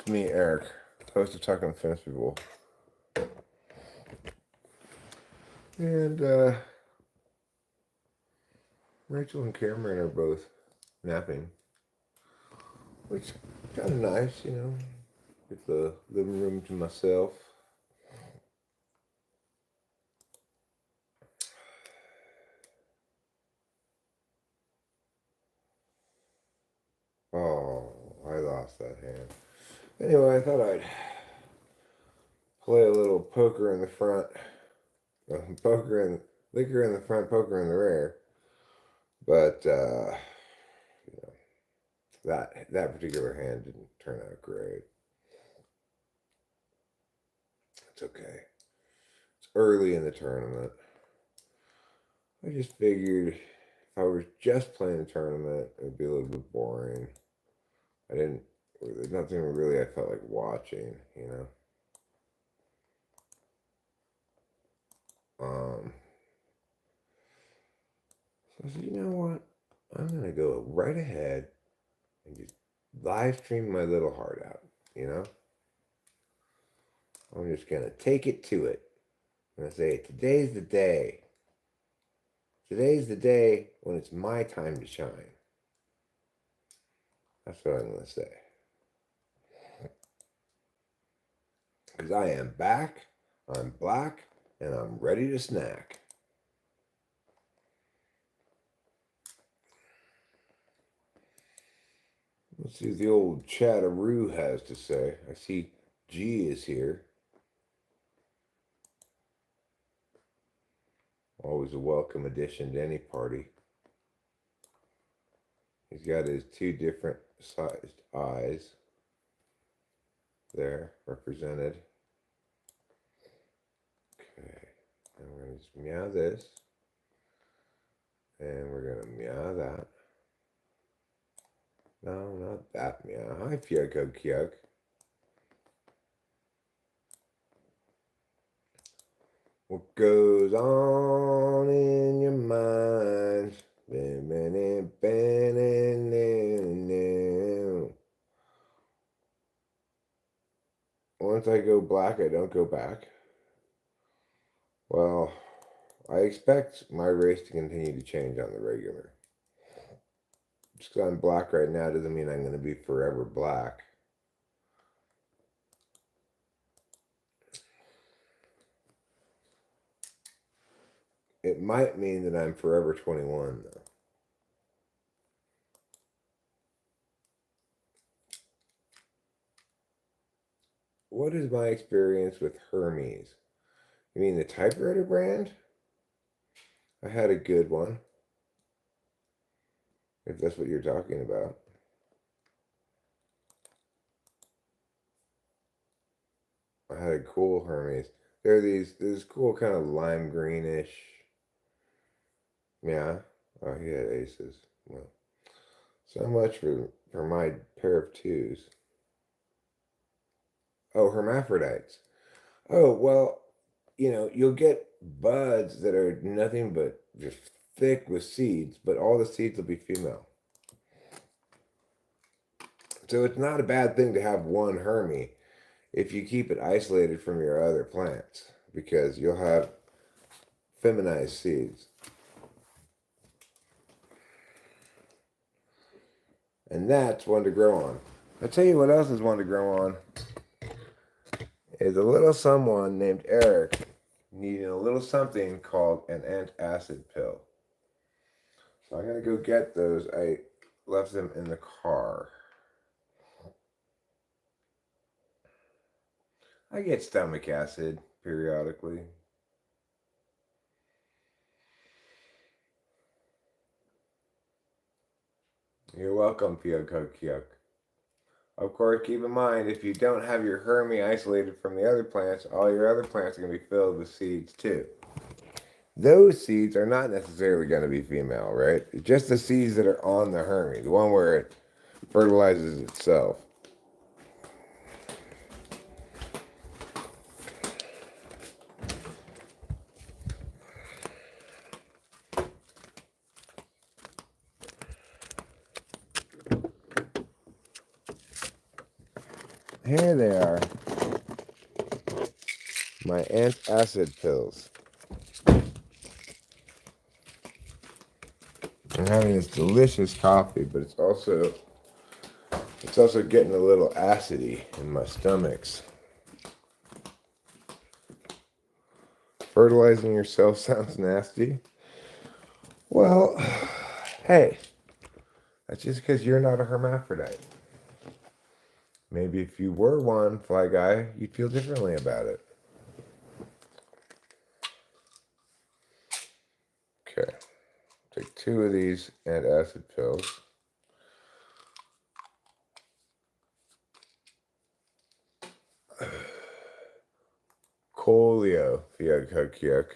It's me, Eric, host of Talking Fence People. And Rachel and Cameron are both napping, which is kind of nice, you know. Get the living room to myself. Oh, I lost that hand. Anyway, I thought I'd play a little poker in the front. Liquor in the front, poker in the rear. But you know, that particular hand didn't turn out great. It's okay. It's early in the tournament. I just figured if I was just playing a tournament, it would be a little bit boring. There's nothing really I felt like watching, you know. So I said, you know what? I'm going to go right ahead and just live stream my little heart out, you know. I'm just going to take it to it. I'm going to say, today's the day. Today's the day when it's my time to shine. That's what I'm going to say. Because I am back, I'm black, and I'm ready to snack. Let's see what the old chatteroo has to say. I see G is here. Always a welcome addition to any party. He's got his two different sized eyes there represented. Okay, and we're going to just meow this. And we're going to meow that. No, not that meow. Hi, Fyoko Kyok. What goes on in your mind? Once I go black, I don't go back. Well, I expect my race to continue to change on the regular. Just because I'm black right now doesn't mean I'm going to be forever black. It might mean that I'm forever 21, though. What is my experience with Hermes? You mean the typewriter brand? I had a good one. If that's what you're talking about. I had a cool Hermes. They're this cool kind of lime greenish. Yeah. Oh, he had aces. Well, so much for my pair of twos. Oh, hermaphrodites. Oh, well, you know, you'll get buds that are nothing but just thick with seeds, but all the seeds will be female. So it's not a bad thing to have one Hermy if you keep it isolated from your other plants, because you'll have feminized seeds. And that's one to grow on. I'll tell you what else is one to grow on. Is a little someone named Eric needing a little something called an antacid pill. So I gotta go get those. I left them in the car. I get stomach acid periodically. You're welcome, Fyoko Kyok. Of course, keep in mind, if you don't have your Hermy isolated from the other plants, all your other plants are going to be filled with seeds too. Those seeds are not necessarily going to be female, right? It's just the seeds that are on the Hermy, the one where it fertilizes itself. Here they are. My antacid pills. I'm having this delicious coffee, but it's also getting a little acidy in my stomachs. Fertilizing yourself sounds nasty. Well, hey, that's just because you're not a hermaphrodite. Maybe if you were one, fly guy, you'd feel differently about it. Okay, take 2 of these antacid pills. Colio, fiak.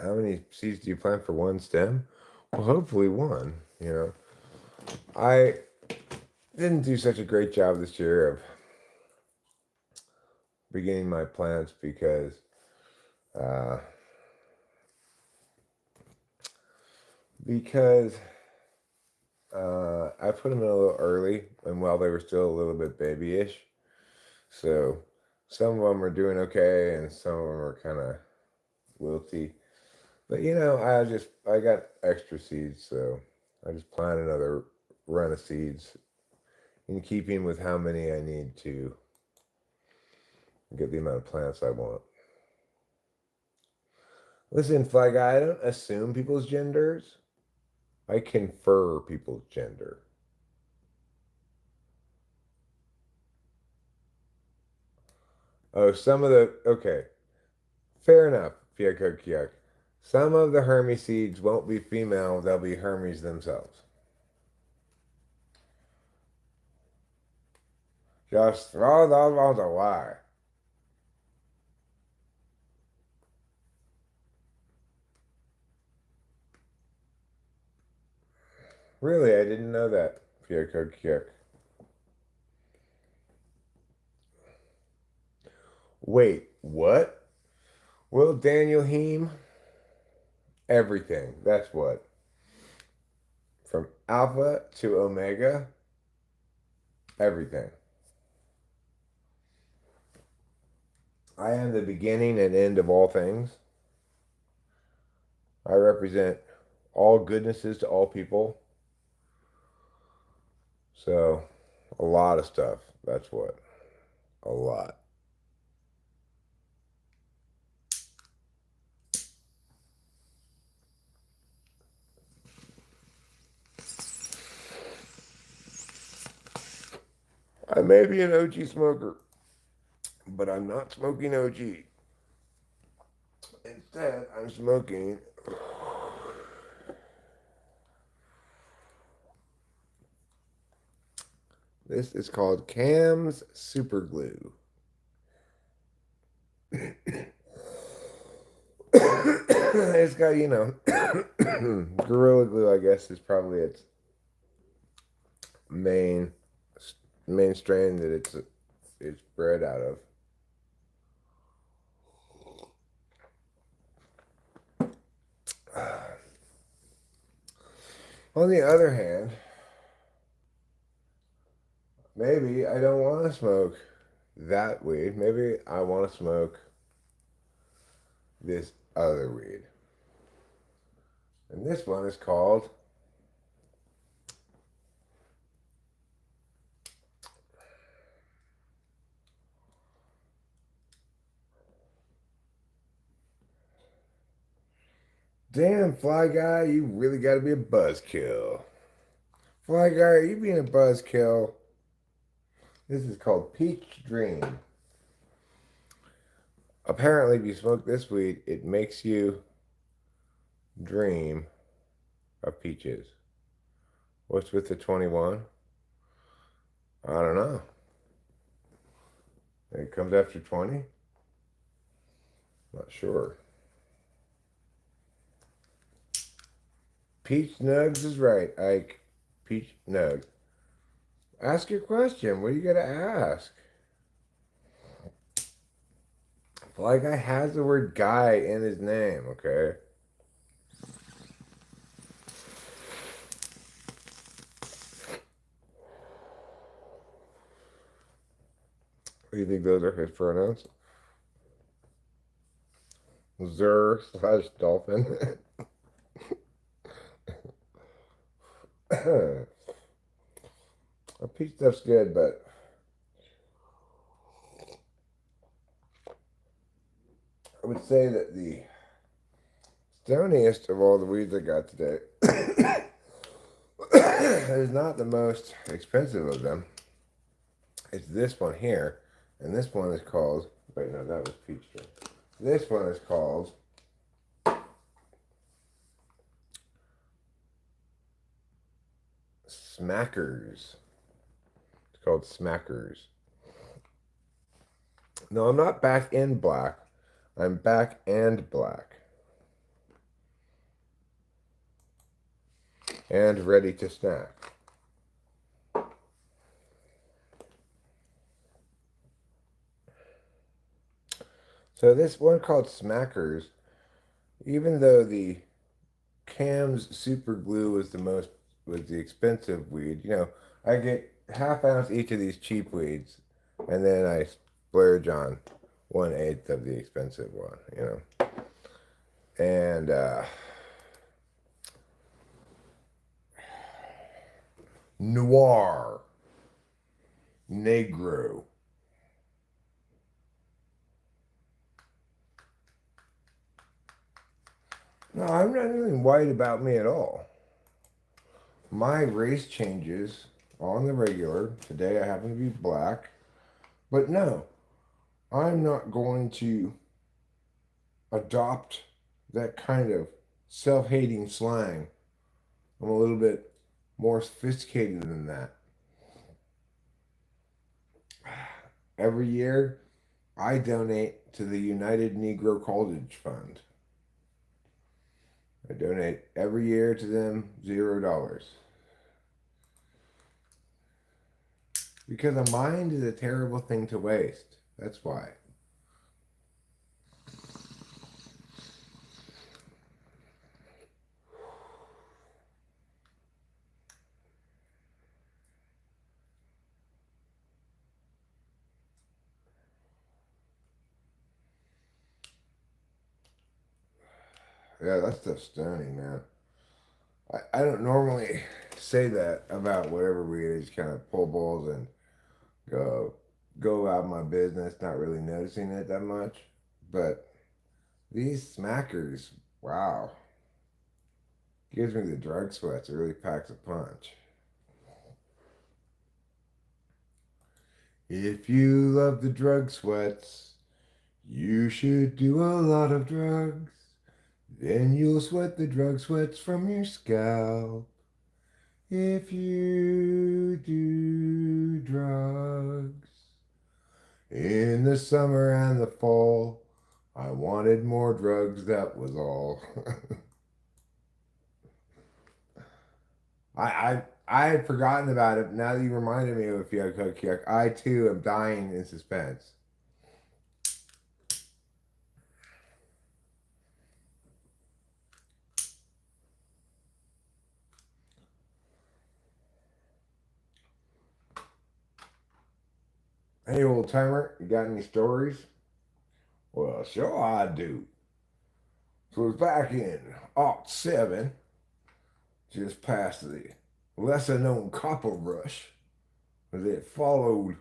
How many seeds do you plant for one stem? Well, hopefully one, you know. I didn't do such a great job this year of beginning my plants because uh, I put them in a little early and while they were still a little bit babyish. So some of them are doing okay and some of them are kind of wilty. But you know, I got extra seeds, so I just plant another run of seeds in keeping with how many I need to get the amount of plants I want. Listen, Fly Guy, I don't assume people's genders. I confer people's gender. Oh, okay. Fair enough, Fiakokiak. Some of the Hermes seeds won't be female, they'll be Hermes themselves. Just throw those ones away. Really, I didn't know that, Fiakokiak. Wait, what? Will Daniel Heem? Everything. That's what. From Alpha to Omega, everything. I am the beginning and end of all things. I represent all goodnesses to all people. So, a lot of stuff. That's what. A lot. I may be an OG smoker, but I'm not smoking OG. Instead, I'm smoking. This is called Cam's Super Glue. It's got, you know, Gorilla Glue, I guess, is probably its main strain that it's bred out of. On the other hand, maybe I don't want to smoke that weed. Maybe I want to smoke this other weed. And this one is called Damn, Fly Guy, you really got to be a buzzkill. Fly Guy, are you being a buzzkill? This is called Peach Dream. Apparently, if you smoke this weed, it makes you dream of peaches. What's with the 21? I don't know. It comes after 20? Not sure. Peach Nugs is right, Ike. Peach Nugs. Ask your question. What are you going to ask? Like, guy has the word guy in his name, okay? Do you think those are his pronouns? Zer/dolphin. That peach stuff's good, but I would say that the stoniest of all the weeds I got today is not the most expensive of them. It's this one here, and this one is called. Wait, no, that was peach tree. This one is called Smackers. It's called Smackers. No, I'm not back in black. I'm back and black. And ready to snack. So this one called Smackers, even though the Cam's super glue was the expensive weed, I get half ounce each of these cheap weeds, and then I splurge on 1/8 of the expensive one. And Noir, Negro. No, I'm not even white about me at all. My race changes on the regular. Today I happen to be black. But no, I'm not going to adopt that kind of self-hating slang. I'm a little bit more sophisticated than that. Every year, I donate to the United Negro College Fund. I donate every year to them $0. Because a mind is a terrible thing to waste. That's why. Yeah, that's the stunning, man. I don't normally say that about whatever we just kind of pull balls and go go about my business, not really noticing it that much. But these smackers, wow, gives me the drug sweats. It really packs a punch. If you love the drug sweats, you should do a lot of drugs. Then you'll sweat the drug sweats from your scalp. If you do drugs in the summer and the fall, I wanted more drugs, that was all. I had forgotten about it. Now that you reminded me of a Fiat, I too am dying in suspense. Hey, old timer, you got any stories? Well, sure I do. So it was back in '07, just past the lesser known copper rush that followed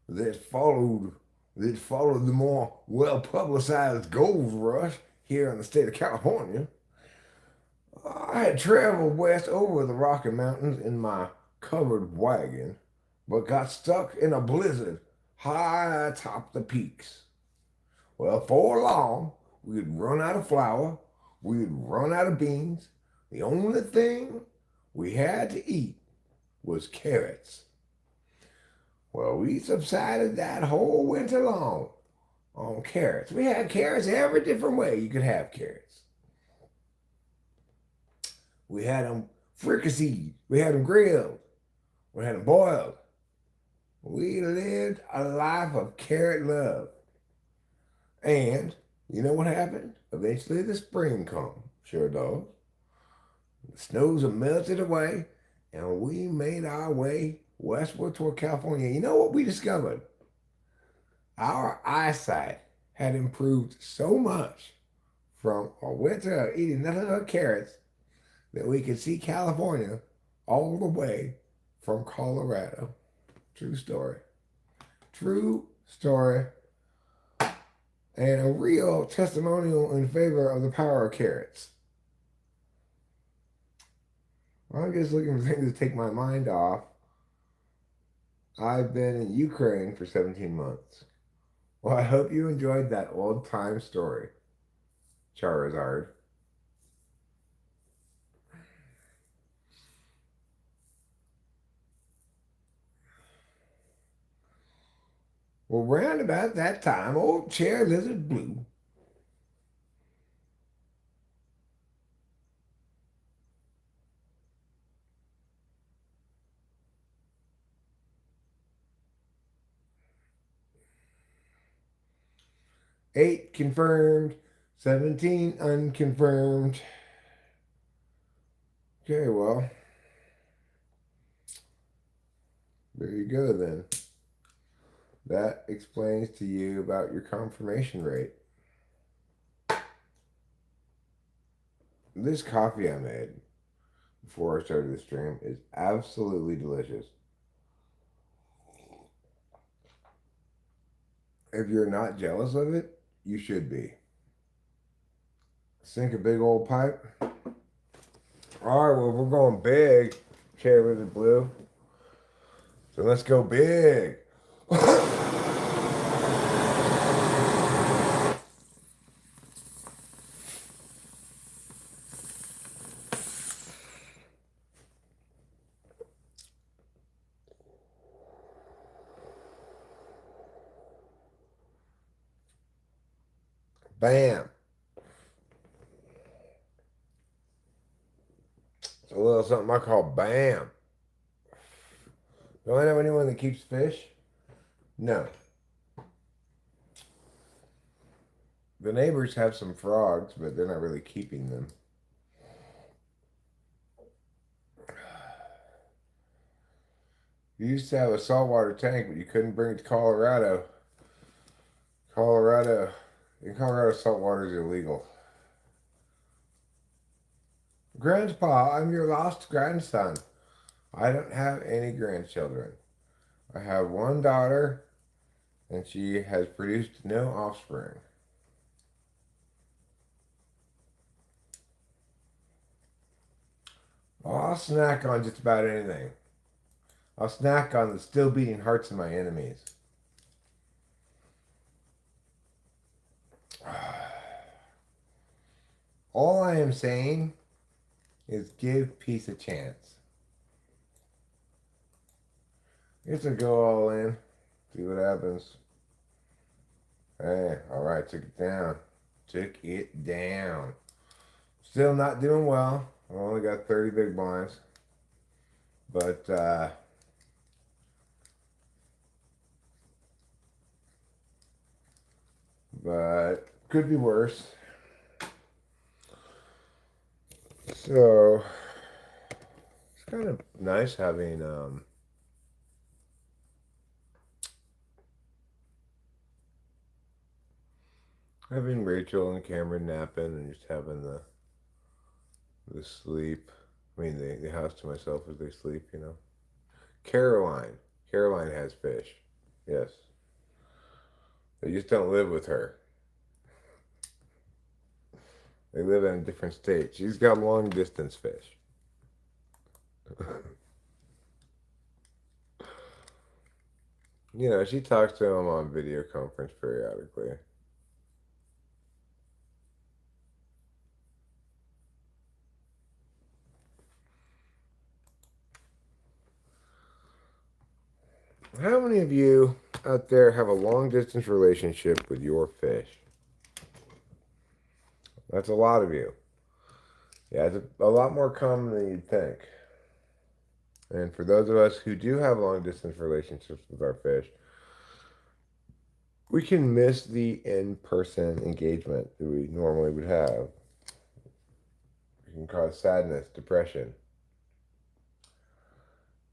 that followed that followed the more well publicized gold rush here in the state of California. I had traveled west over the Rocky Mountains in my covered wagon, but got stuck in a blizzard high atop the peaks. Well, for long, we'd run out of flour, we'd run out of beans. The only thing we had to eat was carrots. Well, we subsided that whole winter long on carrots. We had carrots every different way you could have carrots. We had them fricasseed, we had them grilled, we had them boiled. We lived a life of carrot love. And you know what happened? Eventually the spring come. Sure does. The snows have melted away, and we made our way westward toward California. You know what we discovered? Our eyesight had improved so much from a winter of eating nothing but carrots that we could see California all the way from Colorado. True story. True story. And a real testimonial in favor of the power of carrots. I'm just looking for things to take my mind off. I've been in Ukraine for 17 months. Well, I hope you enjoyed that old time story, Charizard. Well, round about that time, old Chair Lizard Blue eight confirmed, 17 unconfirmed. Okay, well, there you go then. That explains to you about your confirmation rate. This coffee I made before I started the stream is absolutely delicious. If you're not jealous of it, you should be. Sink a big old pipe. All right, well, we're going big, Cherry Lizard Blue. So let's go big. Bam. It's a little something I call bam. Do I know anyone that keeps fish? No. The neighbors have some frogs, but they're not really keeping them. You used to have a saltwater tank, but you couldn't bring it to Colorado. In Colorado, saltwater is illegal. Grandpa, I'm your lost grandson. I don't have any grandchildren. I have one daughter, and she has produced no offspring. Well, I'll snack on just about anything. I'll snack on the still beating hearts of my enemies. All I am saying is give peace a chance. Just to go all in, see what happens. Hey, all right, took it down. Took it down. Still not doing well. I only got 30 big blinds. But could be worse. So it's kind of nice having having Rachel and Cameron napping and just having the sleep. I mean the house to myself as they sleep, you know. Caroline. Caroline has fish. Yes. They just don't live with her. They live in a different state. She's got long distance fish. You know, she talks to him on video conference periodically. How many of you out there have a long distance relationship with your fish? That's a lot of you. Yeah, it's a lot more common than you'd think. And for those of us who do have long distance relationships with our fish, We can miss the in-person engagement that we normally would have. It can cause sadness, depression,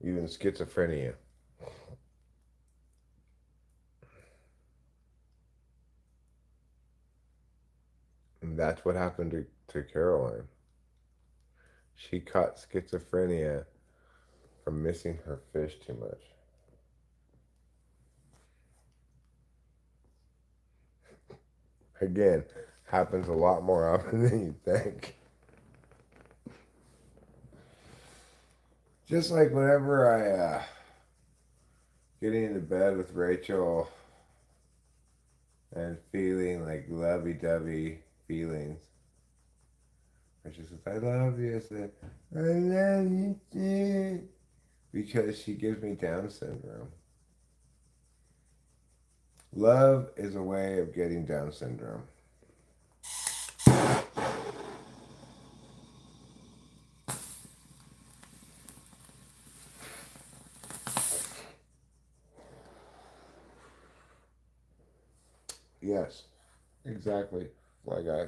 even schizophrenia. And that's what happened to Caroline. She caught schizophrenia from missing her fish too much. Again, happens a lot more often than you think. Just like whenever I getting into bed with Rachel and feeling like lovey-dovey feelings. Rachel says, I love you. I said, I love you too. Because she gives me Down syndrome. Love is a way of getting Down syndrome. Yes, exactly. Fly guy.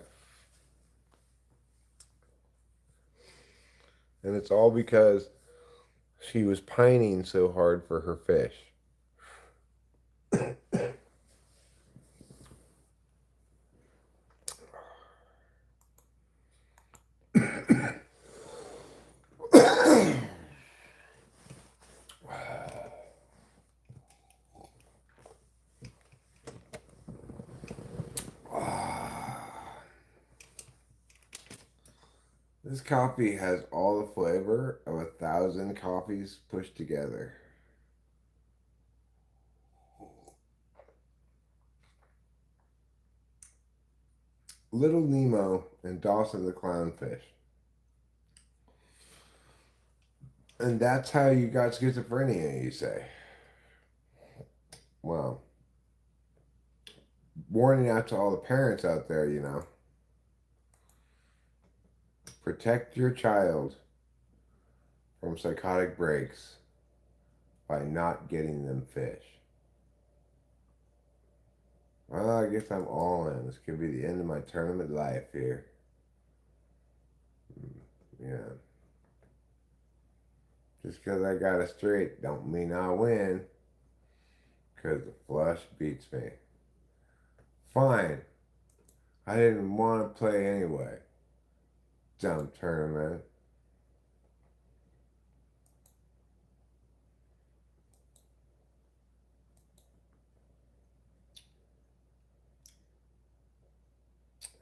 And it's all because she was pining so hard for her fish. This coffee has all the flavor of 1,000 coffees pushed together. Little Nemo and Dawson the Clownfish. And that's how you got schizophrenia, you say. Well, warning out to all the parents out there, protect your child from psychotic breaks by not getting them fish. Well, I guess I'm all in. This could be the end of my tournament life here. Yeah. Just because I got a straight don't mean I win. Because the flush beats me. Fine. I didn't want to play anyway. Dumb tournament.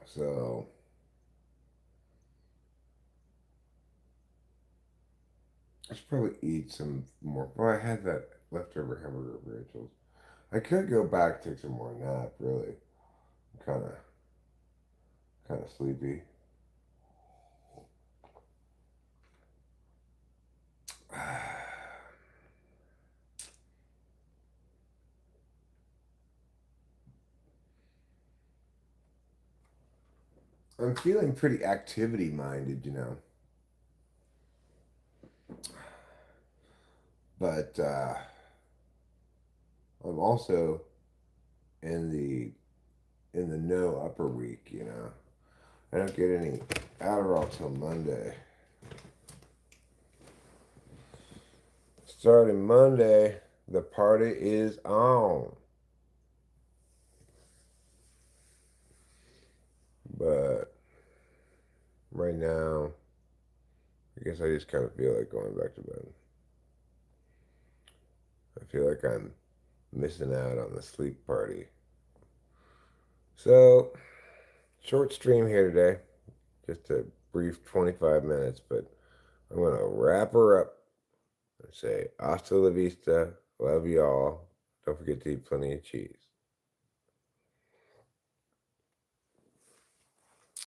So I should probably eat some more. Well, I had that leftover hamburger of Rachel's. I could go back take some more nap. Really, I'm kind of sleepy. I'm feeling pretty activity minded. But I'm also in the no upper week. I don't get any Adderall till Monday. Starting Monday, the party is on. But right now, I guess I just kind of feel like going back to bed. I feel like I'm missing out on the sleep party. So, short stream here today. Just a brief 25 minutes, but I'm going to wrap her up and say hasta la vista. Love y'all. Don't forget to eat plenty of cheese.